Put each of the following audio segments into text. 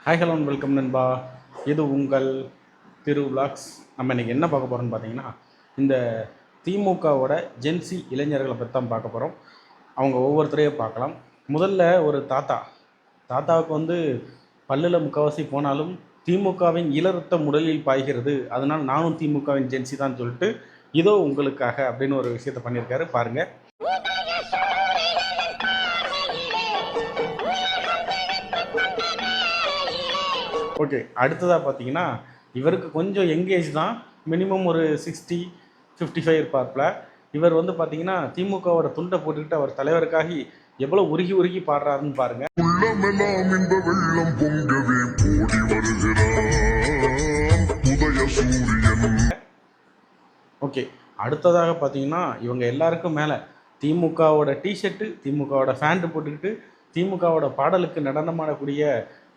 Hi hello welcome நண்பா. இது உங்கள் திரு விலாக்ஸ். நம்ம இன்றைக்கி என்ன பார்க்க போகிறோம்னு பார்த்தீங்கன்னா, இந்த திமுகவோட ஜென்சி இளைஞர்களை பற்றி தான் பார்க்க போகிறோம். அவங்க ஒவ்வொருத்தரையும் பார்க்கலாம். முதல்ல ஒரு தாத்தாவுக்கு பல்லில் முக்கால்வாசி போனாலும் திமுகவின் இளரத்தம் உடலில் பாய்கிறது, அதனால் நானும் திமுகவின் ஜென்சி தான் சொல்லிட்டு இதோ உங்களுக்காக அப்படின்னு ஒரு விஷயத்த பண்ணியிருக்காரு பாருங்கள். ஓகே, அடுத்ததாக பார்த்தீங்கன்னா இவருக்கு கொஞ்சம் யங்கேஜ் தான், மினிமம் ஒரு 60-55 இருப்பார்ல. இவர் பார்த்தீங்கன்னா திமுகவோட துண்டை போட்டுக்கிட்டு அவர் தலைவருக்காக எவ்வளோ உருகி உருகி பாடுறாருன்னு பாருங்க. ஓகே, அடுத்ததாக பார்த்தீங்கன்னா இவங்க எல்லாருக்கும் மேலே திமுகவோட டிஷர்ட்டு, திமுகவோட ஃபேண்ட்டு போட்டுக்கிட்டு திமுகவோட பாடலுக்கு நடனமாடக்கூடிய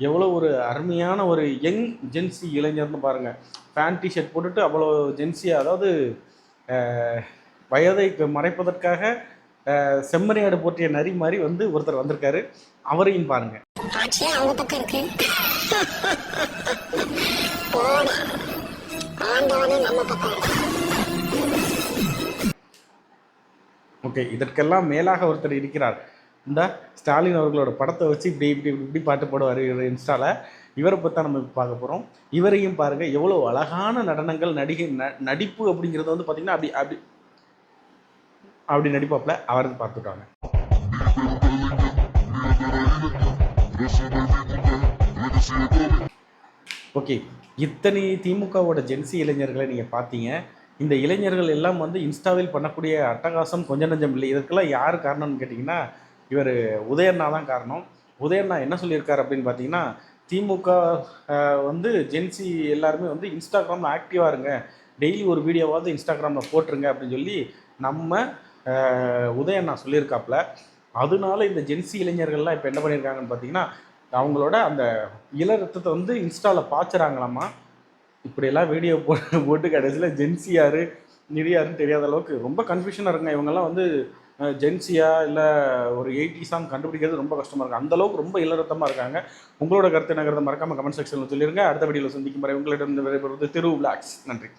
எவ்வளோ ஒரு அருமையான ஒரு யங் ஜென்சி இளைஞர்னு பாருங்கள். ஃபேன் டிஷர்ட் போட்டுட்டு அவ்வளோ ஜென்சியாக, அதாவது வயதை மறைப்பதற்காக செம்மறியாடு போற்றிய நரி மாதிரி ஒருத்தர் வந்திருக்காரு. அவரையும் பாருங்க. ஓகே, இதற்கெல்லாம் மேலாக ஒருத்தர் இருக்கிறார். இந்த ஸ்டாலின் அவர்களோட படத்தை வச்சு இப்படி இப்படி இப்படி பாட்டு போடுவார் இன்ஸ்டாவில். இவரை பற்றி தான் நம்ம பார்க்க போகிறோம். இவரையும் பாருங்கள், எவ்வளோ அழகான நடனங்கள், நடிப்பு அப்படிங்கிறது பார்த்திங்கன்னா அப்படி அப்படி அப்படி நடிப்பாப்பில் அவர் பார்த்துட்டாங்க. ஓகே, இத்தனை திமுகவோட ஜென்சி இளைஞர்களை நீங்கள் பார்த்தீங்க. இந்த இளைஞர்கள் எல்லாம் இன்ஸ்டாவில் பண்ணக்கூடிய அட்டகாசம் கொஞ்சம் நஞ்சம் இல்லை. இதற்கெல்லாம் யார் காரணம்னு கேட்டிங்கன்னா இவர் உதயண்ணா தான் காரணம். உதயண்ணா என்ன சொல்லியிருக்காரு அப்படின்னு பார்த்தீங்கன்னா, திமுக ஜென்சி எல்லாருமே இன்ஸ்டாகிராமில் ஆக்டிவாக இருங்க, டெய்லி ஒரு வீடியோவாவது இன்ஸ்டாகிராமில் போட்டுருங்க அப்படின்னு சொல்லி நம்ம உதயண்ணா சொல்லியிருக்காப்புல. அதனால இந்த ஜென்சி இளைஞர்கள்லாம் இப்போ என்ன பண்ணியிருக்காங்கன்னு பார்த்தீங்கன்னா, அவங்களோட அந்த இளரத்தத்தை இன்ஸ்டாவில் பாய்ச்சுறாங்களாமா. இப்படியெல்லாம் வீடியோ போட்டு கடைசியில் ஜென்சி யார் யாருன்னு தெரியாத அளவுக்கு ரொம்ப கன்ஃபியூஷனாக இருக்குங்க. இவங்கெல்லாம் ஜென்சியா இல்லை ஒரு 80s கண்டுபிடிக்கிறது ரொம்ப கஷ்டமாக இருக்குது. அந்தளவுக்கு ரொம்ப இளரத்தமாக இருக்காங்க. உங்களோட கருத்து என்னங்கிறத மறக்காமல் கமெண்ட் செக்ஷனில் சொல்லிடுங்க. அடுத்த வீடியோவில் சந்திக்கும் வரை உங்களிடம் விடைபெறுவது திரு விலாக்ஸ். நன்றி.